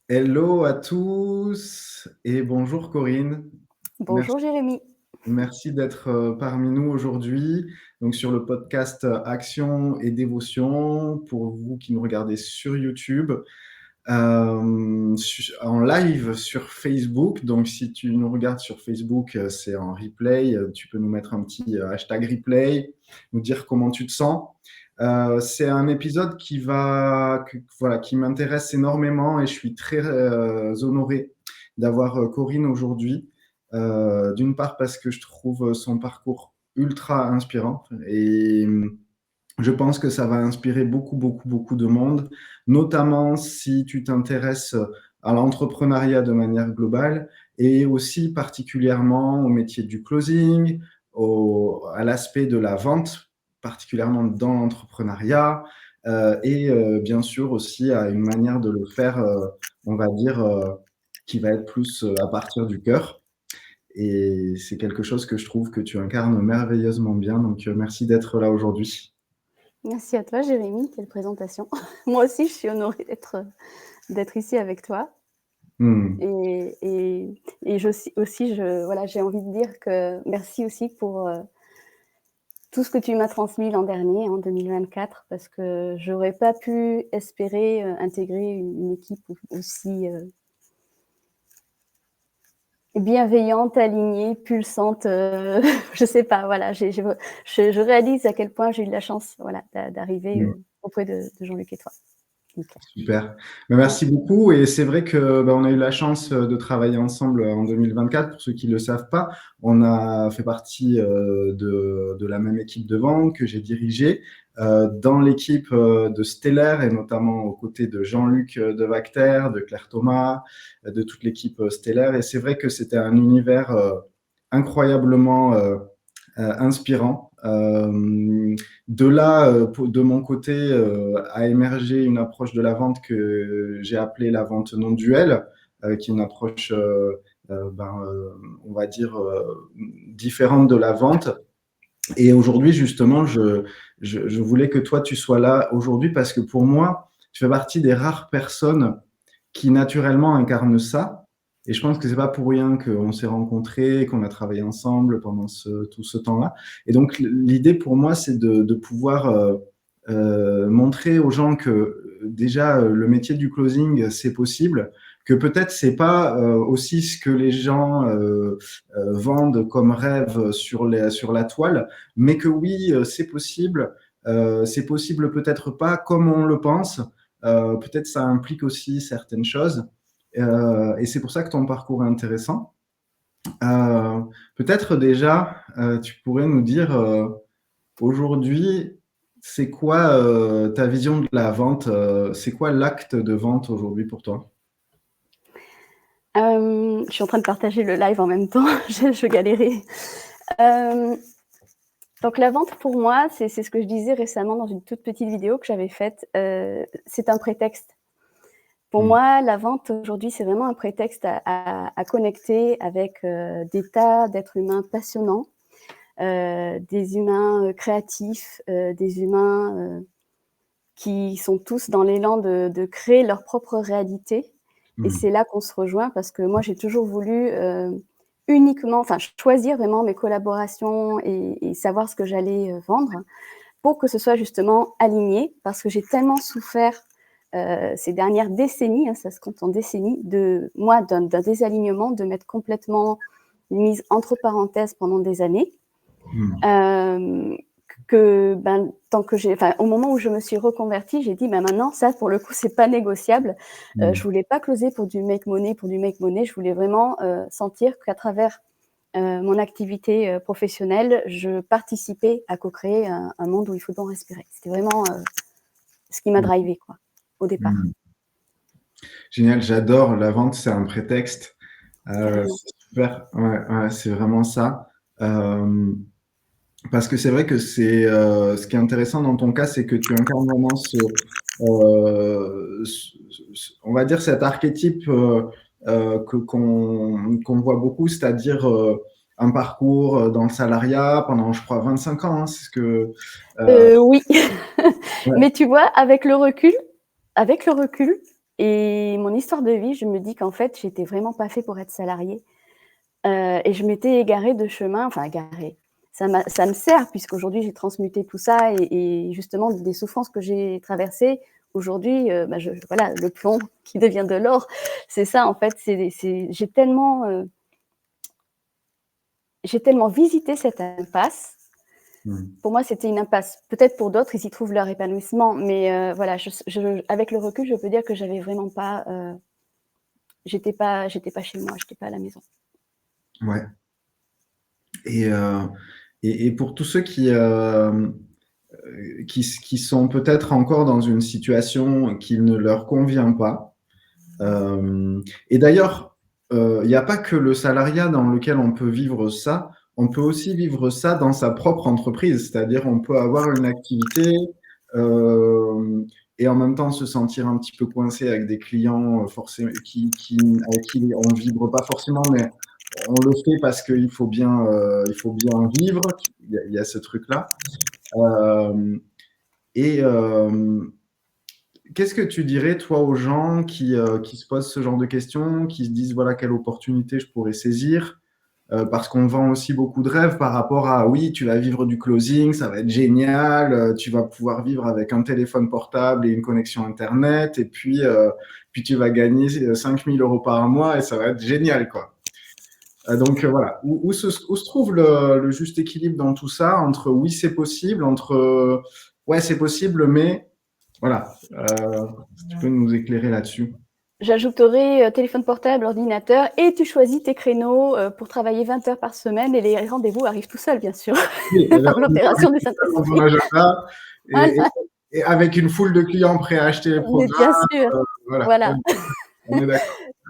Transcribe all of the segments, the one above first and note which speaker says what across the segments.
Speaker 1: Hello à tous et bonjour Corinne. Merci,
Speaker 2: Bonjour Jérémy.
Speaker 1: merci d'être parmi nous aujourd'hui. Donc sur le podcast Action et Dévotion pour vous qui nous regardez sur YouTube, en live sur Facebook. Donc si tu nous regardes sur Facebook, c'est en replay. Tu peux nous mettre un petit hashtag replay, nous dire comment tu te sens. C'est un épisode voilà, qui m'intéresse énormément et je suis très honoré d'avoir Corinne aujourd'hui. D'une part parce que je trouve son parcours ultra inspirant et je pense que ça va inspirer beaucoup de monde, notamment si tu t'intéresses à l'entrepreneuriat de manière globale et aussi particulièrement au métier du closing, à l'aspect de la vente, particulièrement dans l'entrepreneuriat, bien sûr aussi à une manière de le faire, on va dire, qui va être plus à partir du cœur. Et c'est quelque chose que je trouve que tu incarnes merveilleusement bien. Donc, merci d'être là aujourd'hui.
Speaker 2: Merci à toi Jérémy, quelle présentation. Moi aussi je suis honorée d'être ici avec toi.
Speaker 1: Hmm.
Speaker 2: Et voilà, j'ai envie de dire que merci aussi pour tout ce que tu m'as transmis l'an dernier, en 2024, parce que j'aurais pas pu espérer intégrer une équipe aussi bienveillante, alignée, pulsante. Je sais pas, voilà, je réalise à quel point j'ai eu de la chance, voilà, d'arriver
Speaker 1: Hmm.
Speaker 2: auprès de Jean-Luc et toi. Okay.
Speaker 1: Super. Merci beaucoup. Et c'est vrai que on a eu la chance de travailler ensemble en 2024. Pour ceux qui ne le savent pas, on a fait partie de la même équipe de vente que j'ai dirigée dans l'équipe de Stellaire et notamment aux côtés de Jean-Luc de Vacter, de Claire Thomas, de toute l'équipe Stellaire. Et c'est vrai que c'était un univers incroyablement inspirant. De là, de mon côté, a émergé une approche de la vente que j'ai appelée la vente non duelle, qui est une approche, on va dire, différente de la vente. Et aujourd'hui, justement, je voulais que toi, tu sois là aujourd'hui parce que pour moi, tu fais partie des rares personnes qui naturellement incarnent ça. Et je pense que c'est pas pour rien qu'on s'est rencontrés, qu'on a travaillé ensemble pendant tout ce temps-là. Et donc, l'idée pour moi, c'est de pouvoir montrer aux gens que déjà, le métier du closing, c'est possible, que peut-être c'est pas aussi ce que les gens vendent comme rêve sur la toile, mais que oui, c'est possible. C'est possible peut-être pas comme on le pense. Peut-être ça implique aussi certaines choses. Et c'est pour ça que ton parcours est intéressant. Euh, Peut-être déjà, tu pourrais nous dire aujourd'hui, c'est quoi ta vision de la vente? C'est quoi l'acte de vente aujourd'hui pour toi?
Speaker 2: Je suis en train de partager le live en même temps, je galérais. Donc la vente pour moi, c'est ce que je disais récemment dans une toute petite vidéo que j'avais faite, c'est un prétexte. Pour moi, la vente aujourd'hui, c'est vraiment un prétexte à connecter avec des tas d'êtres humains passionnants, des humains créatifs, des humains qui sont tous dans l'élan de créer leur propre réalité. Et c'est là qu'on se rejoint parce que moi, j'ai toujours voulu uniquement, enfin, choisir vraiment mes collaborations et savoir ce que j'allais vendre pour que ce soit justement aligné, parce que j'ai tellement souffert ces dernières décennies, hein, ça se compte en décennies, d'un désalignement, de m'être complètement mise entre parenthèses pendant des années. Au moment où je me suis reconvertie, j'ai dit, maintenant, ça, pour le coup, c'est pas négociable. Je voulais pas closer pour du make money, Je voulais vraiment sentir qu'à travers mon activité professionnelle, je participais à co-créer un monde où il faut donc respirer. C'était vraiment ce qui m'a drivé, quoi, au départ.
Speaker 1: Génial, j'adore. La vente, c'est un prétexte.
Speaker 2: Carrément.
Speaker 1: C'est super. Ouais, c'est vraiment ça. Parce que c'est vrai que ce qui est intéressant dans ton cas, c'est que tu incarnes vraiment on va dire cet archétype qu'on voit beaucoup, c'est-à-dire un parcours dans le salariat pendant, je crois, 25 ans. Hein, c'est ce que.
Speaker 2: Oui,
Speaker 1: Ouais.
Speaker 2: mais tu vois, avec le recul, Et mon histoire de vie, je me dis qu'en fait, j'étais vraiment pas fait pour être salariée. Et je m'étais égarée de chemin, enfin égarée. Ça me sert puisqu'aujourd'hui j'ai transmuté tout ça et justement des souffrances que j'ai traversées, aujourd'hui, voilà, le plomb qui devient de l'or, c'est ça en fait. J'ai tellement visité cette impasse. Pour moi, c'était une impasse. Peut-être pour d'autres, ils y trouvent leur épanouissement, mais voilà, avec le recul, je peux dire que j'avais vraiment pas, j'étais pas chez moi, j'étais pas à la maison.
Speaker 1: Ouais. Et pour tous ceux qui sont peut-être encore dans une situation qui ne leur convient pas, et d'ailleurs, il n'y a pas que le salariat dans lequel on peut vivre ça, on peut aussi vivre ça dans sa propre entreprise, c'est-à-dire on peut avoir une activité et en même temps se sentir un petit peu coincé avec des clients forcément, avec qui on ne vibre pas forcément, mais on le fait parce qu'il faut bien vivre, il y a ce truc-là. Et qu'est-ce que tu dirais, toi, aux gens qui se posent ce genre de questions, qui se disent, voilà, quelle opportunité je pourrais saisir, parce qu'on vend aussi beaucoup de rêves par rapport à, oui, tu vas vivre du closing, ça va être génial, tu vas pouvoir vivre avec un téléphone portable et une connexion Internet, et puis tu vas gagner 5 000 euros par mois et ça va être génial, quoi. Donc voilà, où se trouve le juste équilibre dans tout ça, entre oui, c'est possible, entre ouais, c'est possible, mais voilà, si tu peux nous éclairer là-dessus.
Speaker 2: J'ajouterai téléphone portable, ordinateur, et tu choisis tes créneaux pour travailler 20 heures par semaine, et les rendez-vous arrivent tout seuls, bien sûr,
Speaker 1: Oui,
Speaker 2: par l'opération du
Speaker 1: dans ton
Speaker 2: Saint-Esprit.
Speaker 1: agenda et,
Speaker 2: Voilà.
Speaker 1: et avec une foule de clients prêts à acheter les
Speaker 2: Mais bien
Speaker 1: programmes,
Speaker 2: sûr,
Speaker 1: voilà,
Speaker 2: voilà.
Speaker 1: on est d'accord.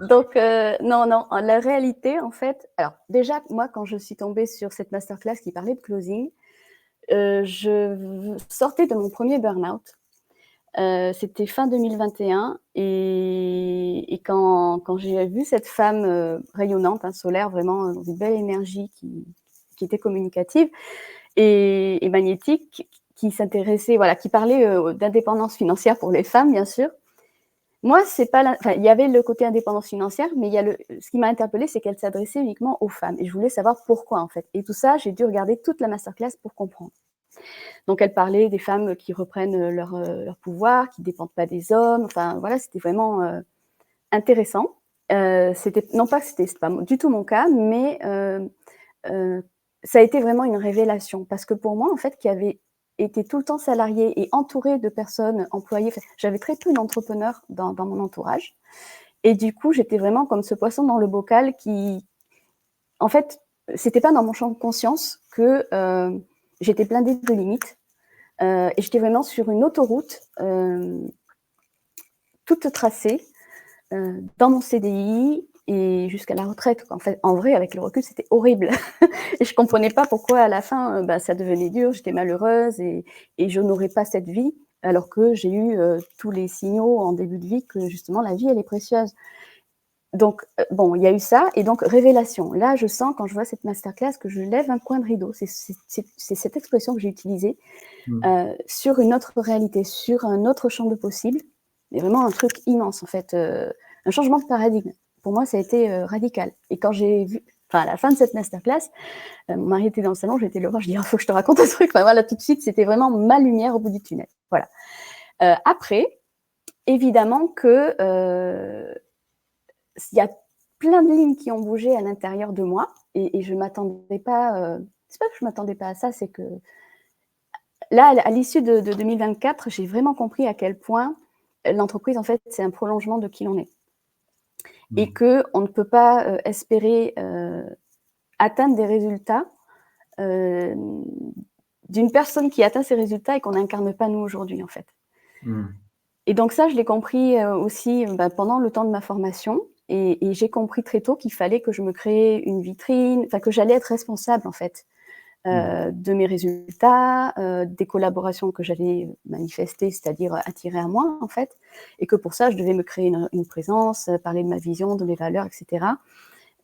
Speaker 2: Donc, non, la réalité, en fait, alors déjà, moi, quand je suis tombée sur cette masterclass qui parlait de closing, je sortais de mon premier burn-out. C'était fin 2021 et quand j'ai vu cette femme rayonnante, solaire, vraiment dans une belle énergie qui était communicative et magnétique, qui s'intéressait, voilà, qui parlait d'indépendance financière pour les femmes, bien sûr. Moi, c'est pas il y avait le côté indépendance financière, mais il y a ce qui m'a interpellée, c'est qu'elle s'adressait uniquement aux femmes. Et je voulais savoir pourquoi, en fait. Et tout ça, j'ai dû regarder toute la masterclass pour comprendre. Donc, elle parlait des femmes qui reprennent leur pouvoir, qui ne dépendent pas des hommes. Enfin, voilà, c'était vraiment intéressant. Non pas que c'était pas du tout mon cas, mais ça a été vraiment une révélation. Parce que pour moi, en fait, qui avait été tout le temps salariée et entourée de personnes employées, j'avais très peu d'entrepreneurs dans mon entourage. Et du coup, j'étais vraiment comme ce poisson dans le bocal qui, en fait, c'était pas dans mon champ de conscience que j'étais blindée de limites. Et j'étais vraiment sur une autoroute toute tracée dans mon CDI et jusqu'à la retraite. En fait, en vrai, avec le recul, c'était horrible. Et je comprenais pas pourquoi à la fin, ça devenait dur, j'étais malheureuse et je n'aurais pas cette vie, alors que j'ai eu tous les signaux en début de vie que justement la vie, elle est précieuse. Donc, bon, il y a eu ça, et donc révélation. Là, je sens, quand je vois cette masterclass, que je lève un coin de rideau. C'est cette expression que j'ai utilisée sur une autre réalité, sur un autre champ de possibles. Mais vraiment un truc immense, en fait. Un changement de paradigme. Pour moi, ça a été radical. Et quand j'ai vu, à la fin de cette masterclass, mon mari était dans le salon, j'étais le voir, je dis, il faut que je te raconte un truc. Enfin, voilà, tout de suite, c'était vraiment ma lumière au bout du tunnel. Voilà. Après, évidemment que il y a plein de lignes qui ont bougé à l'intérieur de moi et je m'attendais pas. C'est pas que je m'attendais pas à ça, c'est que là, à l'issue de 2024, j'ai vraiment compris à quel point l'entreprise, en fait, c'est un prolongement de qui l'on est. Et qu'on ne peut pas espérer atteindre des résultats d'une personne qui atteint ces résultats et qu'on n'incarne pas nous aujourd'hui, en fait. Et donc ça, je l'ai compris aussi pendant le temps de ma formation. Et j'ai compris très tôt qu'il fallait que je me crée une vitrine, que j'allais être responsable, en fait, de mes résultats, des collaborations que j'allais manifester, c'est-à-dire attirer à moi, en fait, et que pour ça, je devais me créer une présence, parler de ma vision, de mes valeurs, etc.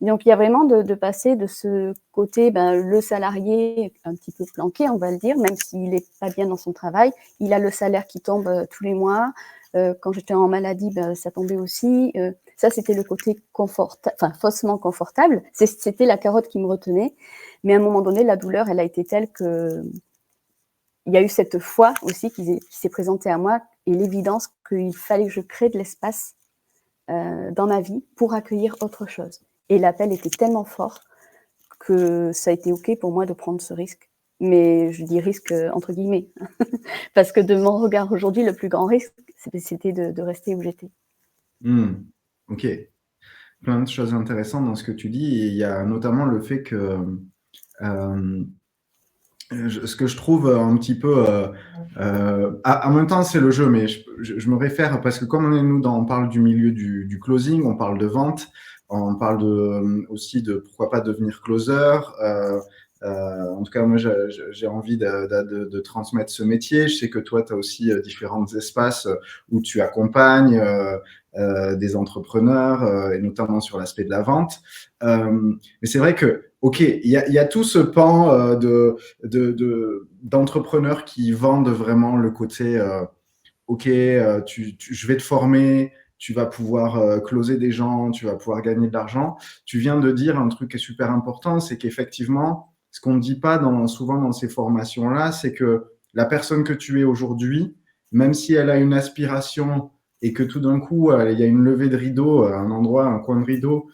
Speaker 2: Donc, il y a vraiment de passer de ce côté, le salarié un petit peu planqué, on va le dire, même s'il n'est pas bien dans son travail, il a le salaire qui tombe tous les mois, Quand j'étais en maladie, ça tombait aussi. Ça, c'était le côté faussement confortable. C'était la carotte qui me retenait. Mais à un moment donné, la douleur, elle a été telle que il y a eu cette foi aussi qui s'est présentée à moi et l'évidence qu'il fallait que je crée de l'espace dans ma vie pour accueillir autre chose. Et l'appel était tellement fort que ça a été OK pour moi de prendre ce risque. Mais je dis risque entre guillemets, parce que de mon regard aujourd'hui, le plus grand risque, c'était de rester où j'étais.
Speaker 1: Ok. Plein de choses intéressantes dans ce que tu dis. Et il y a notamment le fait que ce que je trouve un petit peu, en même temps c'est le jeu, mais je me réfère parce que comme on parle du milieu du closing, on parle de vente, on parle aussi de pourquoi pas devenir closer. En tout cas, moi j'ai envie de transmettre ce métier. Je sais que toi tu as aussi différents espaces où tu accompagnes des entrepreneurs et notamment sur l'aspect de la vente. Mais c'est vrai que ok, il y a tout ce pan d'entrepreneurs qui vendent vraiment le côté ok, je vais te former, tu vas pouvoir closer des gens, tu vas pouvoir gagner de l'argent. Tu viens de dire un truc qui est super important, c'est qu'effectivement, ce qu'on ne dit pas souvent dans ces formations-là, c'est que la personne que tu es aujourd'hui, même si elle a une aspiration et que tout d'un coup, il y a une levée de rideau, un endroit, un coin de rideau,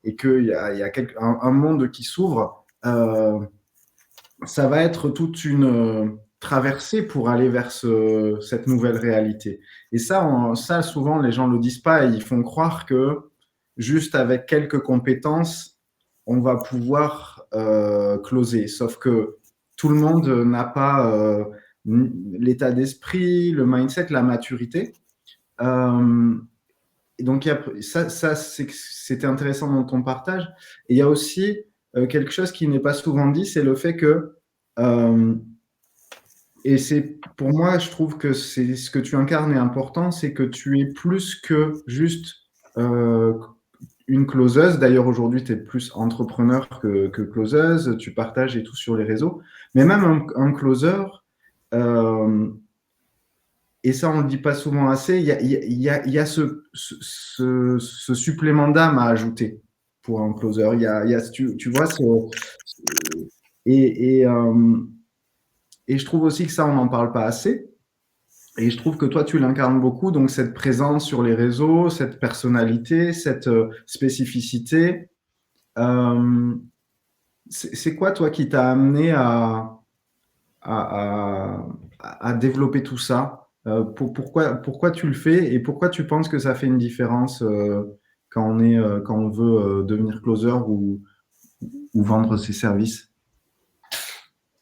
Speaker 1: et qu'il y a un monde qui s'ouvre, ça va être toute une traversée pour aller vers cette nouvelle réalité. Et ça, souvent, les gens ne le disent pas et ils font croire que juste avec quelques compétences, on va pouvoir closer. Sauf que tout le monde n'a pas l'état d'esprit, le mindset, la maturité. Et donc, c'était intéressant dans ton partage. Et il y a aussi quelque chose qui n'est pas souvent dit, c'est le fait que, et c'est pour moi, je trouve que c'est ce que tu incarnes est important, c'est que tu es plus que juste une closeuse. D'ailleurs, aujourd'hui, tu es plus entrepreneur que closeuse, tu partages et tout sur les réseaux. Mais même un closer, et ça, on ne le dit pas souvent assez, il y a ce supplément d'âme à ajouter pour un closer. Tu vois, et, et, euh, et je trouve aussi que ça, on n'en parle pas assez. Et je trouve que toi, tu l'incarnes beaucoup, donc cette présence sur les réseaux, cette personnalité, cette spécificité. Euh, c'est quoi, toi, qui t'a amené à, à développer tout ça? Pourquoi tu le fais et pourquoi tu penses que ça fait une différence quand on veut devenir closer ou vendre ses services?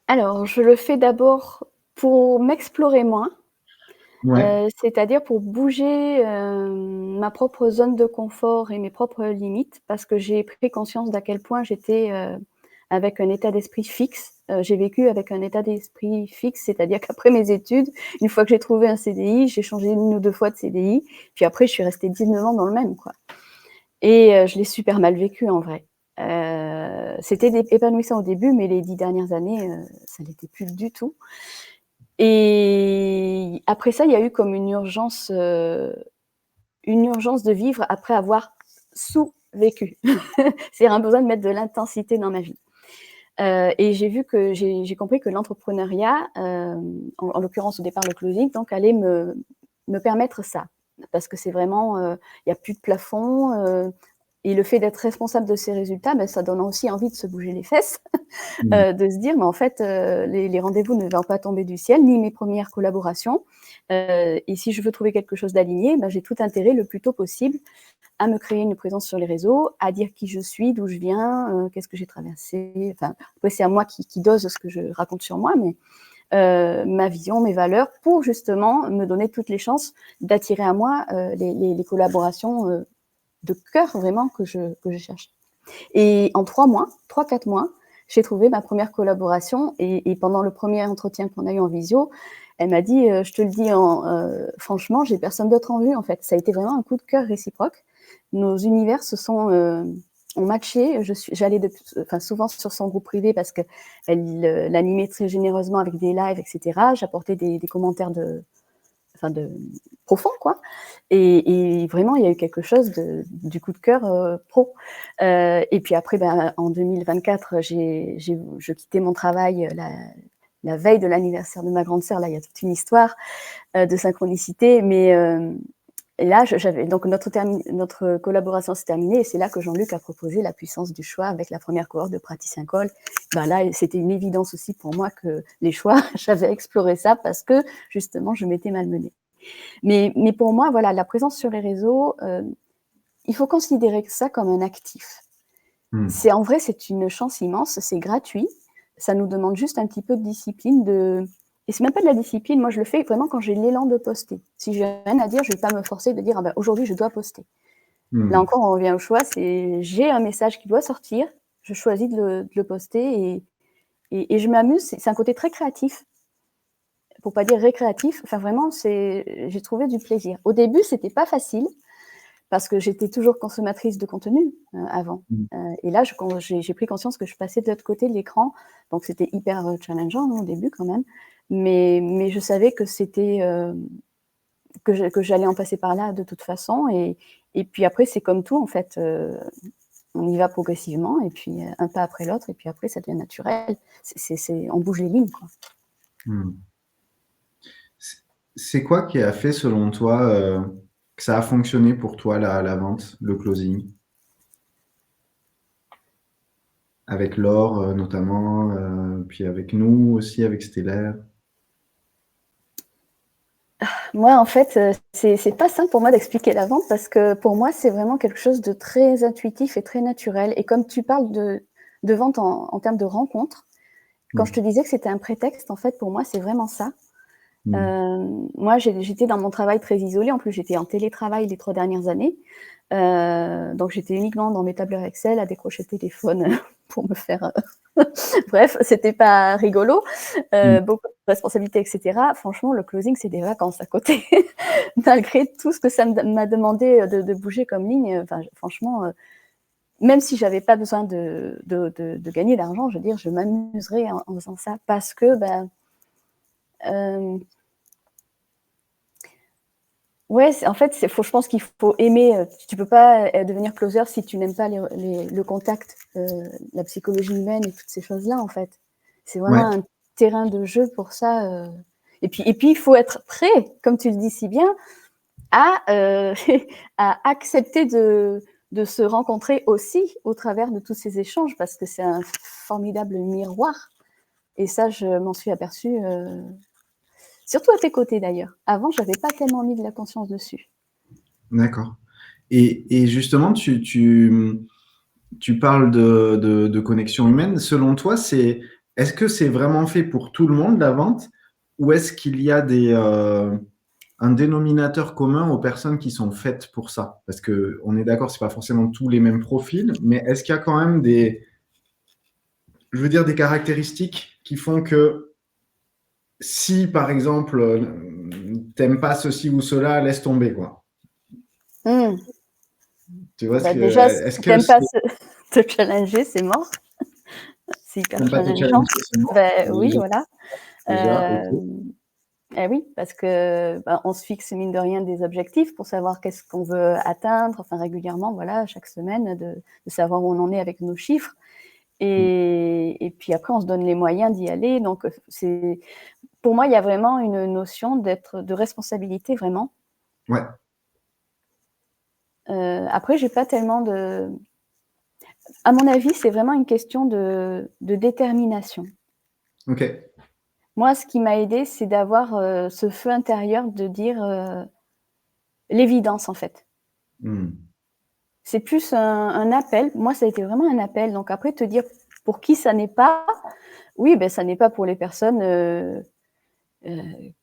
Speaker 2: Alors, je le fais d'abord pour m'explorer moins,
Speaker 1: Ouais.
Speaker 2: c'est-à-dire pour bouger ma propre zone de confort et mes propres limites, parce que j'ai pris conscience d'à quel point j'étais avec un état d'esprit fixe. J'ai vécu avec un état d'esprit fixe, c'est-à-dire qu'après mes études, une fois que j'ai trouvé un CDI, j'ai changé 1 ou 2 fois de CDI, puis après je suis restée 19 ans dans le même, quoi. Et je l'ai super mal vécu en vrai. C'était épanouissant au début, mais les 10 dernières années, ça l'était plus du tout. Et après ça, il y a eu comme une urgence de vivre après avoir sous-vécu. C'est un besoin de mettre de l'intensité dans ma vie. Et j'ai compris que l'entrepreneuriat, en l'occurrence au départ le closing, donc allait me permettre ça. Parce que c'est vraiment, il n'y a plus de plafond, et le fait d'être responsable de ses résultats, ça donne aussi envie de se bouger les fesses, de se dire, mais en fait, les rendez-vous ne vont pas tomber du ciel, ni mes premières collaborations. Et si je veux trouver quelque chose d'aligné, j'ai tout intérêt le plus tôt possible à me créer une présence sur les réseaux, à dire qui je suis, d'où je viens, qu'est-ce que j'ai traversé. Enfin, après, c'est à moi qui dose ce que je raconte sur moi, mais ma vision, mes valeurs, pour justement me donner toutes les chances d'attirer à moi les collaborations de cœur vraiment que je cherche. Et en 3-4 mois, j'ai trouvé ma première collaboration et pendant le premier entretien qu'on a eu en visio, elle m'a dit, je te le dis franchement, j'ai personne d'autre en vue en fait. Ça a été vraiment un coup de cœur réciproque. Nos univers ont matché. J'allais souvent sur son groupe privé parce qu'elle l'animait très généreusement avec des lives, etc. J'apportais des commentaires profond, quoi. Et vraiment, il y a eu quelque chose du coup de cœur pro. Et puis après, en 2024, je quittais mon travail la veille de l'anniversaire de ma grande sœur. Là, il y a toute une histoire de synchronicité, mais là, donc notre collaboration s'est terminée, et c'est là que Jean-Luc a proposé la puissance du choix avec la première cohorte de praticiens col. Là, c'était une évidence aussi pour moi que les choix, j'avais exploré ça parce que justement, je m'étais malmenée. Mais pour moi, voilà, la présence sur les réseaux, il faut considérer ça comme un actif. En vrai, c'est une chance immense, c'est gratuit, ça nous demande juste un petit peu de discipline, et c'est même pas de la discipline, moi je le fais vraiment quand j'ai l'élan de poster. Si j'ai rien à dire, je vais pas me forcer de dire aujourd'hui je dois poster. Là encore, on revient au choix, j'ai un message qui doit sortir, je choisis de le poster et je m'amuse, c'est un côté très créatif, pour pas dire récréatif, enfin vraiment, j'ai trouvé du plaisir. Au début, c'était pas facile, parce que j'étais toujours consommatrice de contenu avant. Et là, j'ai pris conscience que je passais de l'autre côté de l'écran, donc c'était hyper challengeant au début quand même, mais je savais que c'était que j'allais en passer par là de toute façon, et puis après, c'est comme tout en fait, on y va progressivement, et puis un pas après l'autre, et puis après, ça devient naturel. On bouge les lignes, quoi.
Speaker 1: C'est quoi qui a fait, selon toi, que ça a fonctionné pour toi, la vente, le closing? Avec Laure, notamment, puis avec nous aussi, avec Stellaire.
Speaker 2: Moi, en fait, c'est pas simple pour moi d'expliquer la vente, parce que pour moi, c'est vraiment quelque chose de très intuitif et très naturel. Et comme tu parles de vente en termes de rencontre, quand je te disais que c'était un prétexte, en fait, pour moi, c'est vraiment ça. Moi, j'étais dans mon travail très isolée. En plus, j'étais en télétravail les 3 dernières années. Donc, j'étais uniquement dans mes tableurs Excel à décrocher le téléphone pour me faire... Bref, c'était pas rigolo. Beaucoup de responsabilités, etc. Franchement, le closing, c'est des vacances à côté. Malgré tout ce que ça m'a demandé de bouger comme ligne, franchement, même si j'avais pas besoin de gagner d'argent, je veux dire, je m'amuserais en faisant ça, parce que ouais, en fait, je pense qu'il faut aimer. Tu peux pas devenir closer si tu n'aimes pas le contact, la psychologie humaine et toutes ces choses-là, en fait. C'est vraiment un terrain de jeu pour ça. Et puis, il faut être prêt, comme tu le dis si bien, à accepter de se rencontrer aussi au travers de tous ces échanges, parce que c'est un formidable miroir. Et ça, je m'en suis aperçue... surtout à tes côtés, d'ailleurs. Avant, je n'avais pas tellement mis de la conscience dessus.
Speaker 1: D'accord. Et justement, tu parles de connexion humaine. Selon toi, est-ce que c'est vraiment fait pour tout le monde, la vente, ou est-ce qu'il y a un dénominateur commun aux personnes qui sont faites pour ça? Parce qu'on est d'accord, ce n'est pas forcément tous les mêmes profils, mais est-ce qu'il y a quand même des caractéristiques qui font que si, par exemple, t'aimes pas ceci ou cela, laisse tomber, quoi. Tu vois
Speaker 2: déjà, si tu n'aimes pas te challenger, c'est mort. C'est hyper challengeant. Oui, voilà.
Speaker 1: Déjà, okay.
Speaker 2: Oui, parce que on se fixe mine de rien des objectifs pour savoir qu'est-ce qu'on veut atteindre, enfin régulièrement, voilà, chaque semaine, de savoir où on en est avec nos chiffres. Et puis après, on se donne les moyens d'y aller. Donc, pour moi, il y a vraiment une notion de responsabilité, vraiment.
Speaker 1: Ouais.
Speaker 2: Après, j'ai pas tellement à mon avis, c'est vraiment une question de détermination.
Speaker 1: Ok.
Speaker 2: Moi, ce qui m'a aidée, c'est d'avoir ce feu intérieur de dire l'évidence, en fait. C'est plus un appel. Moi, ça a été vraiment un appel. Donc après, te dire pour qui ça n'est pas, oui, ça n'est pas pour les personnes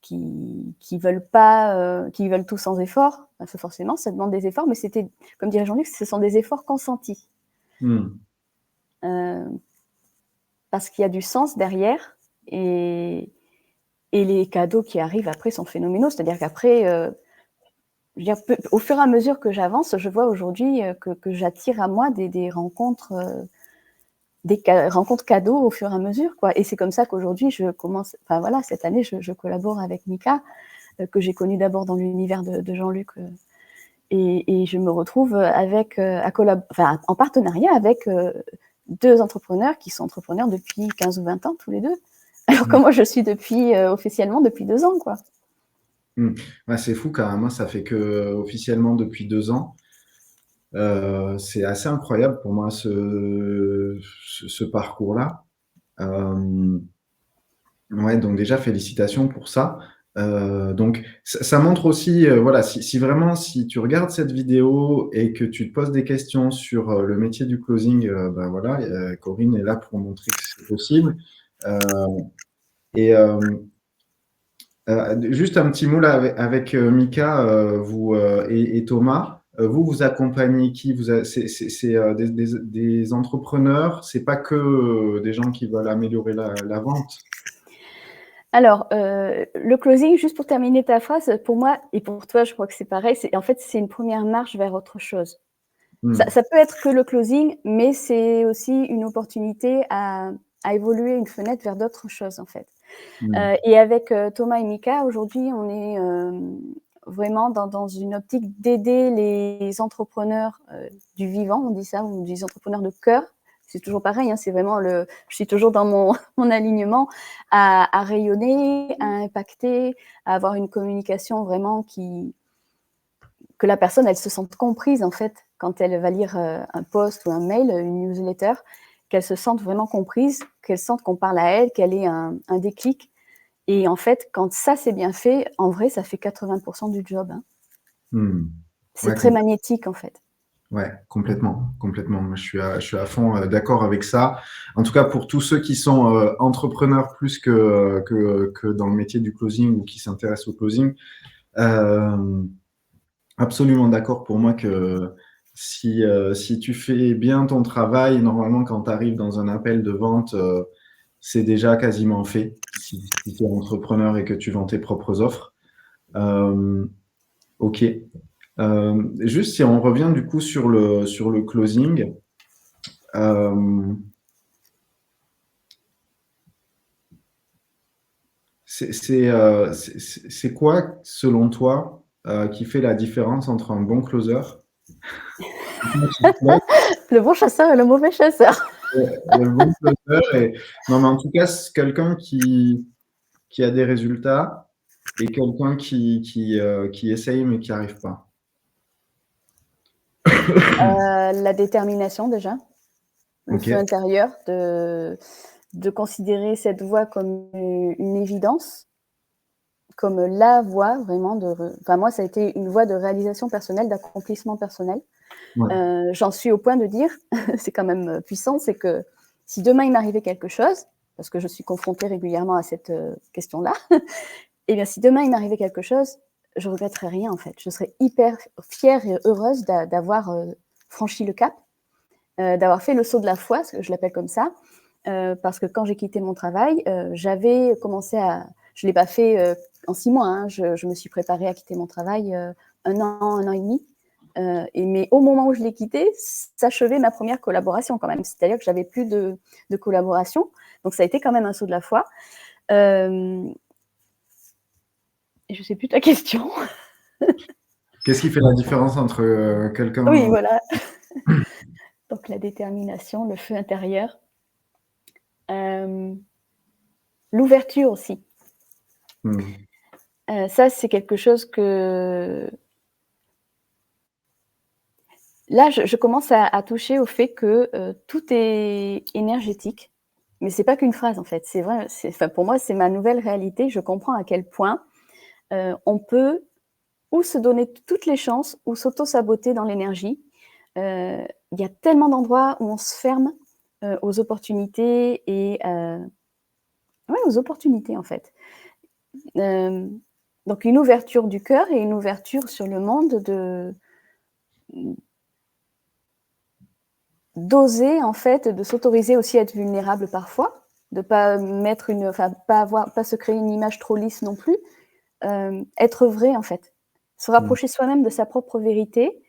Speaker 2: qui veulent pas, qui veulent tout sans effort. Forcément, ça demande des efforts, mais c'était, comme dirait Jean-Luc, ce sont des efforts consentis. Parce qu'il y a du sens derrière, et les cadeaux qui arrivent après sont phénoménaux. C'est-à-dire qu'après, au fur et à mesure que j'avance, je vois aujourd'hui que j'attire à moi des rencontres, rencontres cadeaux au fur et à mesure, quoi. Et c'est comme ça qu'aujourd'hui, je commence, enfin voilà, cette année, je collabore avec Mika. que j'ai connu d'abord dans l'univers de Jean-Luc. Et je me retrouve avec, en partenariat avec 2 entrepreneurs qui sont entrepreneurs depuis 15 ou 20 ans tous les deux. Alors que moi, je suis officiellement depuis 2 ans, quoi.
Speaker 1: Ouais, c'est fou quand même, hein, ça fait que officiellement depuis 2 ans. C'est assez incroyable pour moi ce parcours-là. Ouais, donc déjà félicitations pour ça. Donc ça montre aussi, voilà, si vraiment si tu regardes cette vidéo et que tu te poses des questions sur le métier du closing, ben voilà, Corinne est là pour montrer que c'est possible. Et juste un petit mot là avec Mika et Thomas. Vous accompagnez qui? C'est des entrepreneurs, c'est pas que des gens qui veulent améliorer la vente.
Speaker 2: Alors, le closing, juste pour terminer ta phrase, pour moi et pour toi, je crois que c'est pareil, en fait, c'est une première marche vers autre chose. Ça peut être que le closing, mais c'est aussi une opportunité à évoluer une fenêtre vers d'autres choses, en fait. Et avec Thomas et Mika, aujourd'hui, on est vraiment dans une optique d'aider les entrepreneurs du vivant, on dit ça, ou des entrepreneurs de cœur. C'est toujours pareil, hein, c'est vraiment je suis toujours dans mon alignement à rayonner, à impacter, à avoir une communication vraiment que la personne, elle se sente comprise, en fait, quand elle va lire un post ou un mail, une newsletter, qu'elle se sente vraiment comprise, qu'elle sente qu'on parle à elle, qu'elle ait un déclic. Et en fait, quand ça, c'est bien fait, en vrai, ça fait 80% du job, hein. C'est
Speaker 1: Ouais,
Speaker 2: très magnétique, en fait.
Speaker 1: ouais, complètement, complètement. Moi, je suis à fond d'accord avec ça. En tout cas, pour tous ceux qui sont entrepreneurs plus que dans le métier du closing ou qui s'intéressent au closing, absolument d'accord pour moi que si tu fais bien ton travail, normalement, quand tu arrives dans un appel de vente, c'est déjà quasiment fait si tu es entrepreneur et que tu vends tes propres offres. Ok. Juste si on revient du coup sur le closing, c'est quoi, selon toi, qui fait la différence entre un bon closer?
Speaker 2: Le bon chasseur et le mauvais chasseur.
Speaker 1: Le bon closer non, mais en tout cas, c'est quelqu'un qui a des résultats et quelqu'un qui essaye mais qui n'y arrive pas.
Speaker 2: La détermination, déjà. Le
Speaker 1: Ok.
Speaker 2: feu intérieur, de considérer cette voie comme une évidence, comme la voie vraiment enfin moi ça a été une voie de réalisation personnelle, d'accomplissement personnel.
Speaker 1: Ouais.
Speaker 2: J'en suis au point de dire, c'est quand même puissant, c'est que si demain il m'arrivait quelque chose, parce que je suis confrontée régulièrement à cette question-là, et bien si demain il m'arrivait quelque chose, je regretterais rien en fait. Je serais hyper fière et heureuse d'avoir franchi le cap, d'avoir fait le saut de la foi, je l'appelle comme ça, parce que quand j'ai quitté mon travail, j'avais commencé je ne l'ai pas fait en 6 mois, hein, je me suis préparée à quitter mon travail 1 an et demi. Mais au moment où je l'ai quitté, s'achevait ma première collaboration quand même. C'est-à-dire que j'avais plus de collaboration. Donc ça a été quand même un saut de la foi. Et je ne sais plus ta question.
Speaker 1: Qu'est-ce qui fait la différence entre quelqu'un...
Speaker 2: Oui, voilà. Donc la détermination, le feu intérieur. L'ouverture aussi. Ça, c'est quelque chose que... Là, je commence à toucher au fait que tout est énergétique. Mais c'est pas qu'une phrase, en fait. C'est vrai, enfin, pour moi, c'est ma nouvelle réalité. Je comprends à quel point on peut ou se donner toutes les chances ou s'auto-saboter dans l'énergie. Il y a tellement d'endroits où on se ferme aux opportunités et ouais, aux opportunités, en fait. Donc, une ouverture du cœur et une ouverture sur le monde d'oser, en fait, de s'autoriser aussi à être vulnérable parfois, de pas mettre pas se créer une image trop lisse non plus, être vrai, en fait. Se rapprocher soi-même de sa propre vérité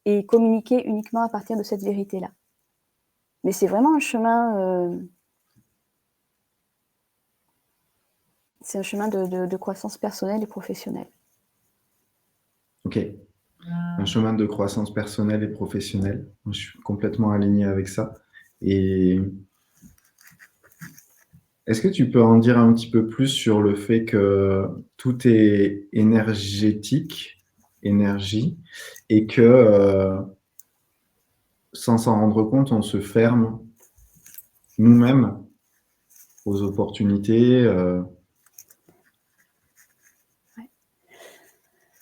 Speaker 2: et communiquer uniquement à partir de cette vérité-là. Mais c'est vraiment un chemin C'est un chemin de croissance personnelle et professionnelle.
Speaker 1: Ok. Un chemin de croissance personnelle et professionnelle. Je suis complètement aligné avec ça. Et est-ce que tu peux en dire un petit peu plus sur le fait que tout est énergétique, énergie, et que sans s'en rendre compte, on se ferme nous-mêmes aux opportunités.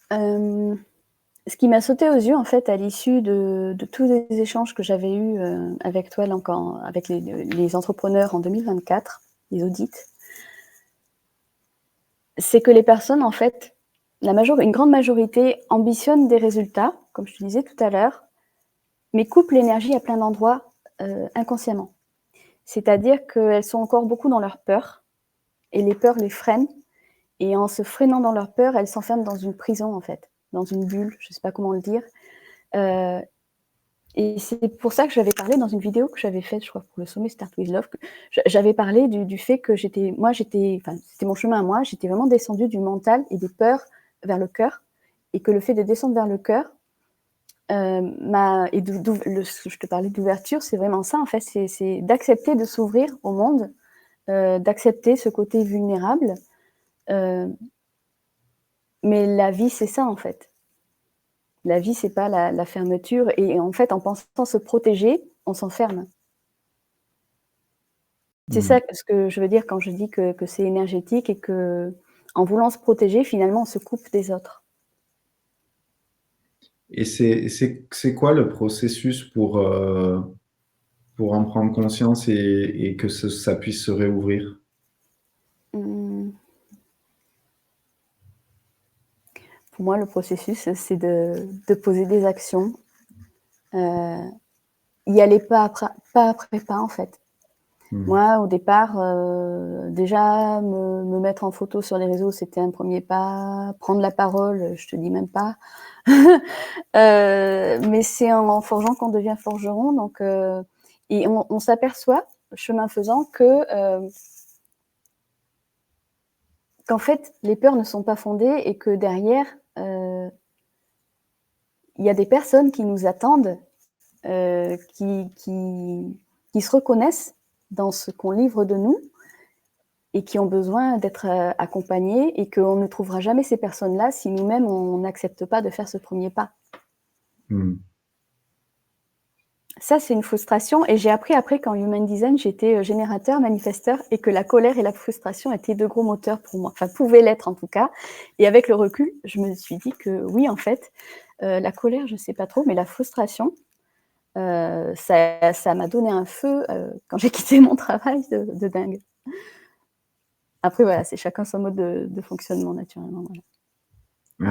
Speaker 2: Ce qui m'a sauté aux yeux, en fait, à l'issue de tous les échanges que j'avais eus avec toi, donc avec les entrepreneurs en 2024, les audits, c'est que les personnes, en fait, une grande majorité ambitionnent des résultats, comme je te disais tout à l'heure, mais coupent l'énergie à plein d'endroits inconsciemment. C'est-à-dire qu'elles sont encore beaucoup dans leur peur, et les peurs les freinent, et en se freinant dans leur peur, elles s'enferment dans une prison, en fait, dans une bulle, je ne sais pas comment le dire. Et c'est pour ça que j'avais parlé dans une vidéo que j'avais faite, je crois, pour le sommet Start With Love, j'avais parlé du fait que c'était mon chemin à moi, j'étais vraiment descendue du mental et des peurs vers le cœur, et que le fait de descendre vers le cœur, je te parlais d'ouverture, c'est vraiment ça, en fait, c'est d'accepter de s'ouvrir au monde, d'accepter ce côté vulnérable. Mais la vie, c'est ça, en fait. La vie, c'est pas la fermeture. Et en fait, en pensant se protéger, on s'enferme. C'est ça ce que je veux dire quand je dis que c'est énergétique, et qu'en voulant se protéger, finalement, on se coupe des autres.
Speaker 1: Et c'est quoi le processus pour en prendre conscience et que ça puisse se réouvrir?
Speaker 2: Pour moi, le processus, c'est de poser des actions, y aller pas après pas, en fait. Moi, au départ, déjà, me mettre en photo sur les réseaux, c'était un premier pas. Prendre la parole, je te dis même pas. Mais c'est en forgeant qu'on devient forgeron. Donc, et on s'aperçoit, chemin faisant, qu'en fait, les peurs ne sont pas fondées, et que derrière, il y a des personnes qui nous attendent, qui se reconnaissent dans ce qu'on livre de nous, et qui ont besoin d'être accompagnés, et qu'on ne trouvera jamais ces personnes-là si nous-mêmes, on n'accepte pas de faire ce premier pas. Ça, c'est une frustration, et j'ai appris après qu'en Human Design, j'étais générateur, manifesteur, et que la colère et la frustration étaient deux gros moteurs pour moi, enfin pouvaient l'être en tout cas. Et avec le recul, je me suis dit que oui, en fait, la colère, je ne sais pas trop, mais la frustration, ça m'a donné un feu quand j'ai quitté mon travail de dingue. Après, voilà, c'est chacun son mode de fonctionnement, naturellement. Voilà.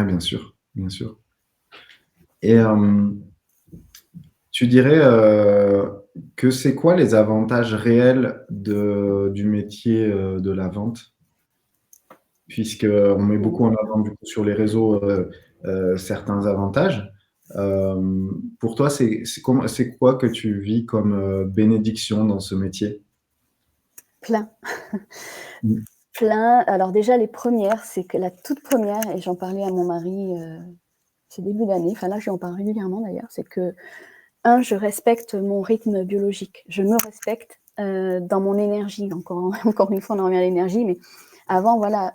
Speaker 1: Ah, bien sûr, bien sûr. Et tu dirais que c'est quoi les avantages réels du métier de la vente? Puisqu'on met beaucoup en avant du coup, sur les réseaux certains avantages. Pour toi, c'est quoi que tu vis comme bénédiction dans ce métier?
Speaker 2: Plein. Plein. Alors déjà, les premières, c'est que la toute première, et j'en parlais à mon mari ce début d'année, enfin là, j'en parle régulièrement d'ailleurs, c'est que, je respecte mon rythme biologique. Je me respecte dans mon énergie. Encore une fois, on en revient à l'énergie, mais avant, voilà,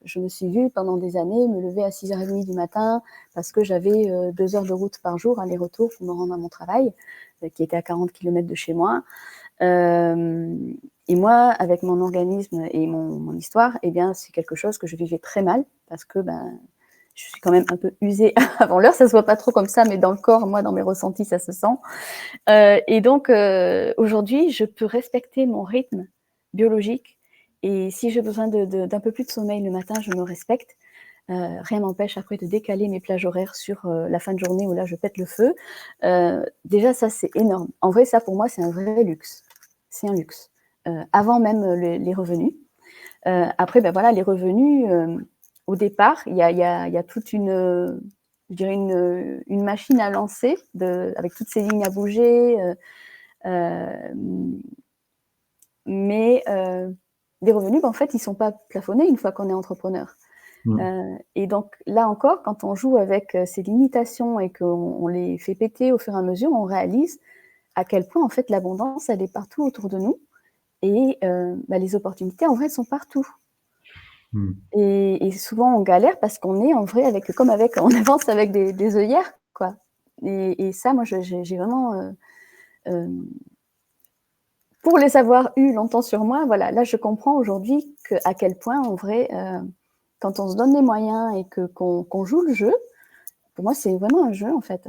Speaker 2: je me suis vue pendant des années me lever à 6h30 du matin parce que j'avais 2 heures de route par jour, aller-retour, pour me rendre à mon travail, qui était à 40 km de chez moi. Et moi, avec mon organisme et mon histoire, eh bien, c'est quelque chose que je vivais très mal, parce que je suis quand même un peu usée avant l'heure. Ça se voit pas trop comme ça, mais dans le corps, moi, dans mes ressentis, ça se sent. Et donc, aujourd'hui, je peux respecter mon rythme biologique. Et si j'ai besoin d'un peu plus de sommeil le matin, je me respecte. Rien m'empêche après de décaler mes plages horaires sur la fin de journée où là, je pète le feu. Déjà, ça, c'est énorme. En vrai, ça, pour moi, c'est un vrai luxe. C'est un luxe. Avant même les revenus. Après, voilà, les revenus, au départ, il y a toute je dirais une machine à lancer avec toutes ces lignes à bouger. Mais des revenus, en fait, ils ne sont pas plafonnés une fois qu'on est entrepreneur. Et donc, là encore, quand on joue avec ces limitations et qu'on les fait péter au fur et à mesure, on réalise à quel point, en fait, l'abondance, elle est partout autour de nous. Et les opportunités, en vrai, sont partout. Et souvent, on galère parce qu'on est, en vrai, on avance avec des œillères, quoi. Et ça, moi, j'ai vraiment... pour les avoir eu longtemps sur moi, voilà, là, je comprends aujourd'hui à quel point, en vrai, quand on se donne les moyens et qu'on joue le jeu, pour moi, c'est vraiment un jeu, en fait.